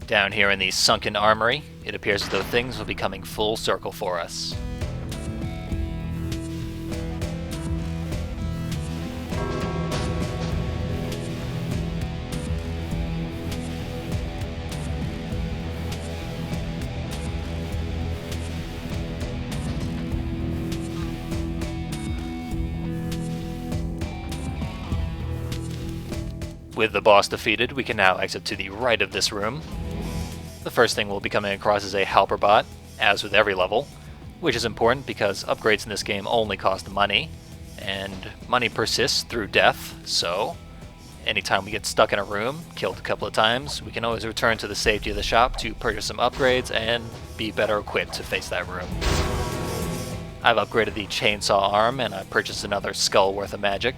Down here in the Sunken Armory, it appears as though things will be coming full circle for us. With the boss defeated, we can now exit to the right of this room. The first thing we'll be coming across is a helper bot, as with every level, which is important because upgrades in this game only cost money, and money persists through death, so anytime we get stuck in a room, killed a couple of times, we can always return to the safety of the shop to purchase some upgrades and be better equipped to face that room. I've upgraded the chainsaw arm, and I've purchased another skull worth of magic.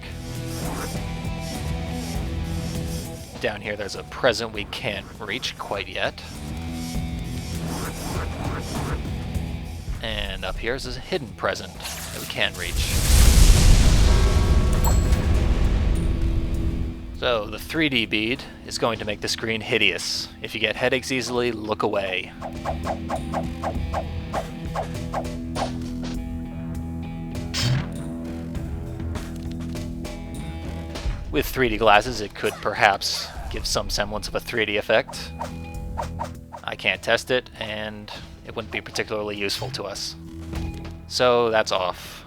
Down here there's a present we can't reach quite yet. And up here is a hidden present that we can't reach. So the 3D bead is going to make the screen hideous. If you get headaches easily, look away. With 3D glasses, it could perhaps give some semblance of a 3D effect. I can't test it, and it wouldn't be particularly useful to us. So that's off.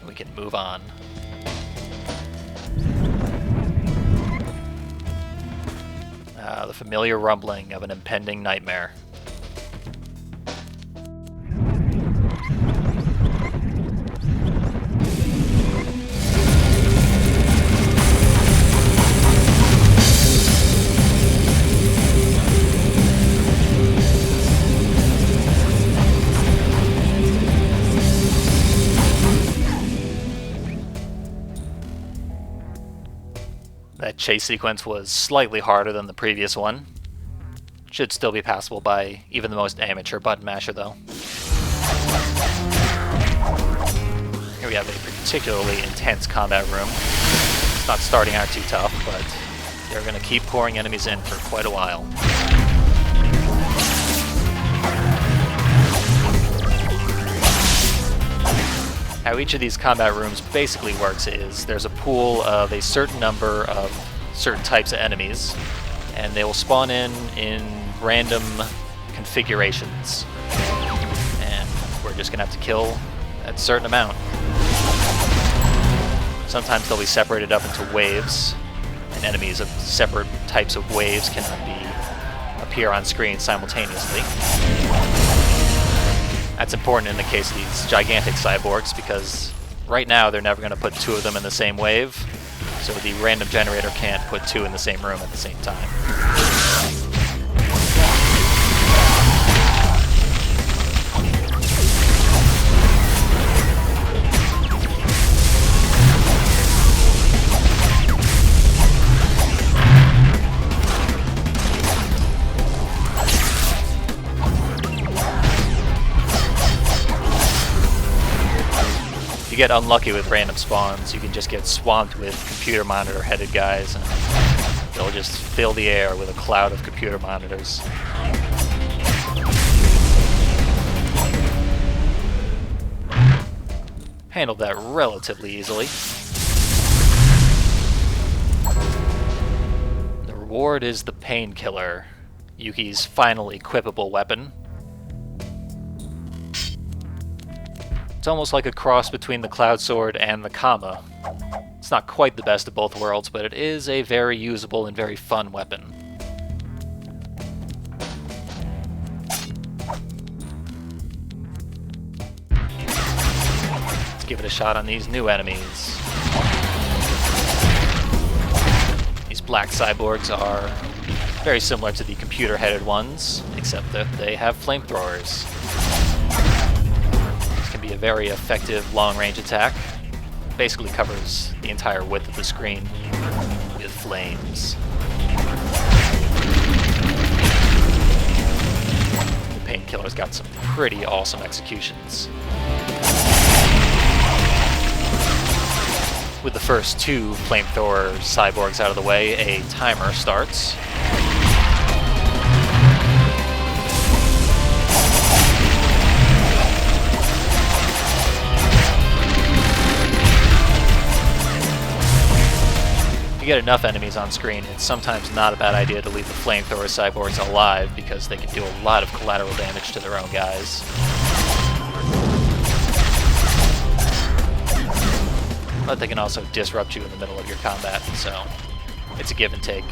We can move on. The familiar rumbling of an impending nightmare. That chase sequence was slightly harder than the previous one. Should still be passable by even the most amateur button masher, though. Here we have a particularly intense combat room. It's not starting out too tough, but they're going to keep pouring enemies in for quite a while. How each of these combat rooms basically works is there's a pool of a certain number of certain types of enemies, and they will spawn in random configurations. And we're just going to have to kill a certain amount. Sometimes they'll be separated up into waves, and enemies of separate types of waves can appear on screen simultaneously. That's important in the case of these gigantic cyborgs, because right now they're never going to put two of them in the same wave, so the random generator can't put two in the same room at the same time. If you get unlucky with random spawns, you can just get swamped with computer monitor headed guys, and they'll just fill the air with a cloud of computer monitors. Handled that relatively easily. The reward is the painkiller, Yuki's final equipable weapon. It's almost like a cross between the Cloud Sword and the Kama. It's not quite the best of both worlds, but it is a very usable and very fun weapon. Let's give it a shot on these new enemies. These black cyborgs are very similar to the computer-headed ones, except that they have flamethrowers. Be a very effective long-range attack. Basically covers the entire width of the screen with flames. The painkiller's got some pretty awesome executions. With the first two flamethrower cyborgs out of the way, a timer starts. you get enough enemies on screen, it's sometimes not a bad idea to leave the flamethrower cyborgs alive because they can do a lot of collateral damage to their own guys. But they can also disrupt you in the middle of your combat, so it's a give and take.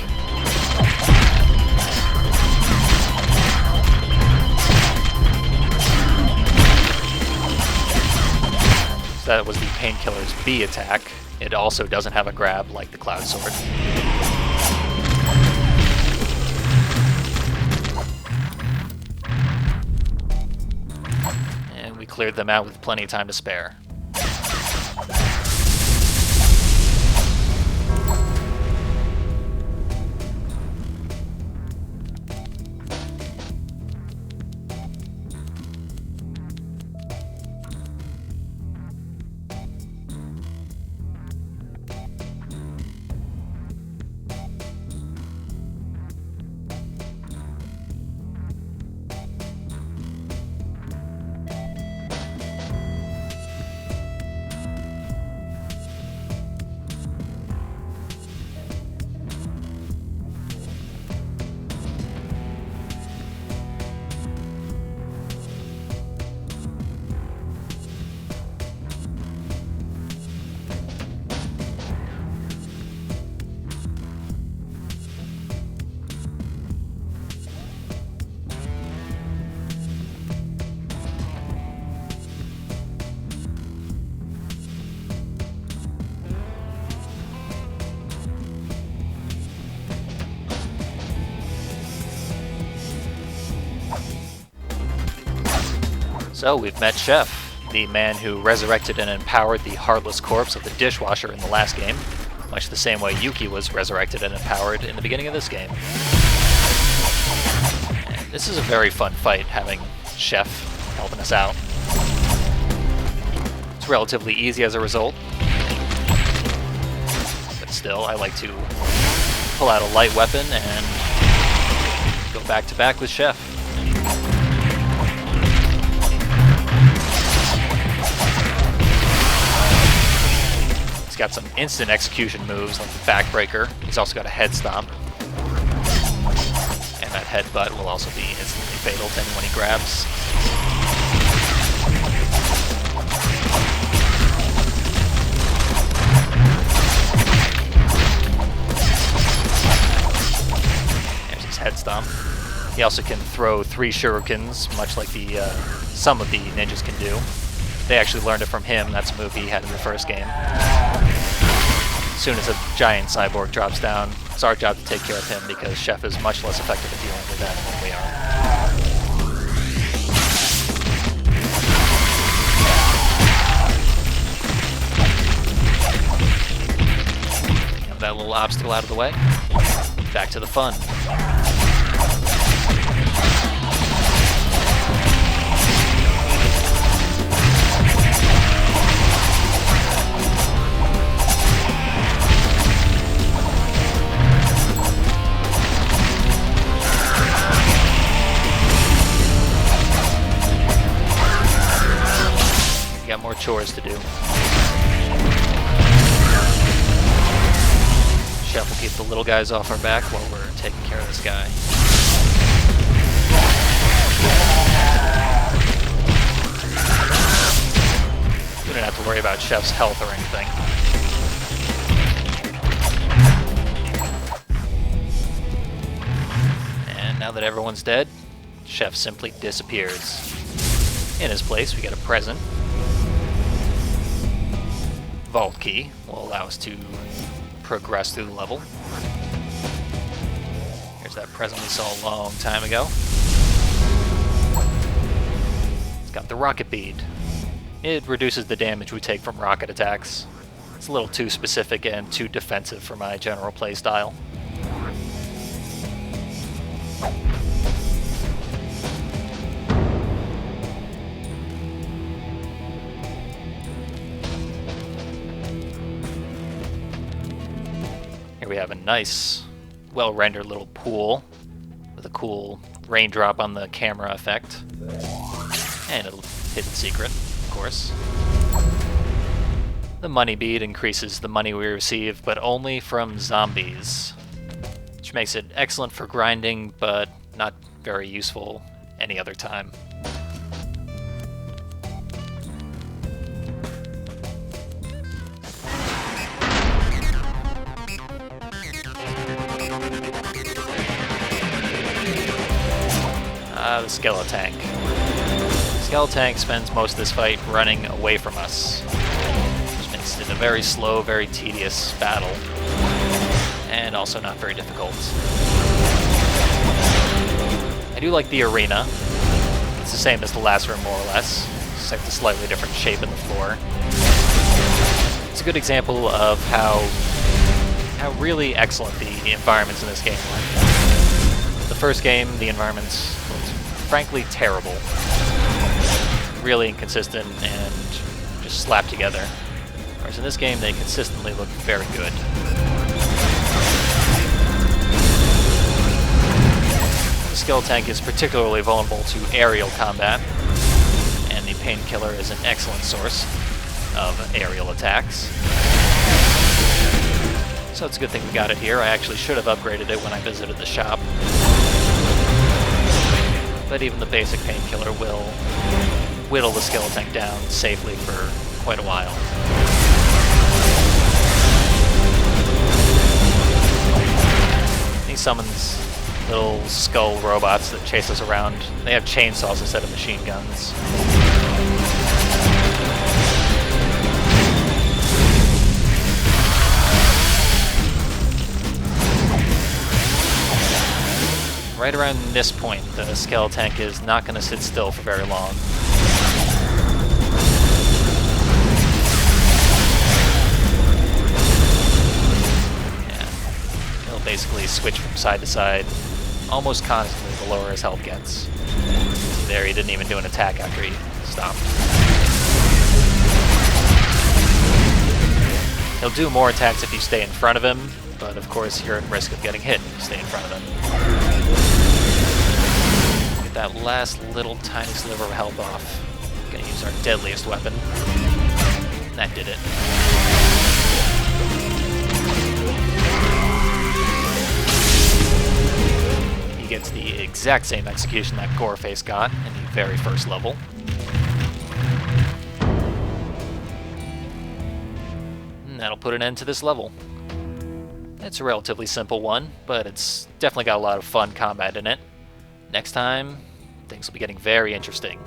So that was the Painkiller's B attack. It also doesn't have a grab like the Cloud Sword. And we cleared them out with plenty of time to spare. So we've met Chef, the man who resurrected and empowered the heartless corpse of the Dishwasher in the last game, much the same way Yuki was resurrected and empowered in the beginning of this game. And this is a very fun fight, having Chef helping us out. It's relatively easy as a result, but still, I like to pull out a light weapon and go back to back with Chef. Got some instant execution moves like the backbreaker. He's also got a head stomp. And that headbutt will also be instantly fatal to anyone he grabs. There's his head stomp. He also can throw 3 shurikens, much like the some of the ninjas can do. They actually learned it from him. That's a move he had in the first game. As soon as a giant cyborg drops down, it's our job to take care of him because Chef is much less effective at dealing with them than we are. Get that little obstacle out of the way. Back to the fun. Got more chores to do. Chef will keep the little guys off our back while we're taking care of this guy. We don't have to worry about Chef's health or anything. And now that everyone's dead, Chef simply disappears. In his place, we get a present. Vault key will allow us to progress through the level. Here's that present we saw a long time ago. It's got the rocket bead. It reduces the damage we take from rocket attacks. It's a little too specific and too defensive for my general playstyle. We have a nice, well-rendered little pool with a cool raindrop on the camera effect. And a hidden secret, of course. The money bead increases the money we receive, but only from zombies, which makes it excellent for grinding, but not very useful any other time. The Skeletank. Skeletank spends most of this fight running away from us, which makes it a very slow, very tedious battle, and also not very difficult. I do like the arena. It's the same as the last room, more or less, except a slightly different shape in the floor. It's a good example of how really excellent the environments in this game were. The first game, the environments looked frankly terrible. Really inconsistent and just slapped together. Whereas in this game, they consistently look very good. The Skeletank is particularly vulnerable to aerial combat, and the Painkiller is an excellent source of aerial attacks. So it's a good thing we got it here. I actually should have upgraded it when I visited the shop. But even the basic Painkiller will whittle the Skeletank down safely for quite a while. He summons little skull robots that chase us around. They have chainsaws instead of machine guns. Right around this point, the Skeletank is not going to sit still for very long. Yeah. He'll basically switch from side to side almost constantly the lower his health gets. See there, he didn't even do an attack after he stopped. He'll do more attacks if you stay in front of him, but of course you're at risk of getting hit if you stay in front of him. Get that last little tiny sliver of health off. Gonna use our deadliest weapon. And that did it. He gets the exact same execution that Goreface got in the very first level. And that'll put an end to this level. It's a relatively simple one, but it's definitely got a lot of fun combat in it. Next time, things will be getting very interesting.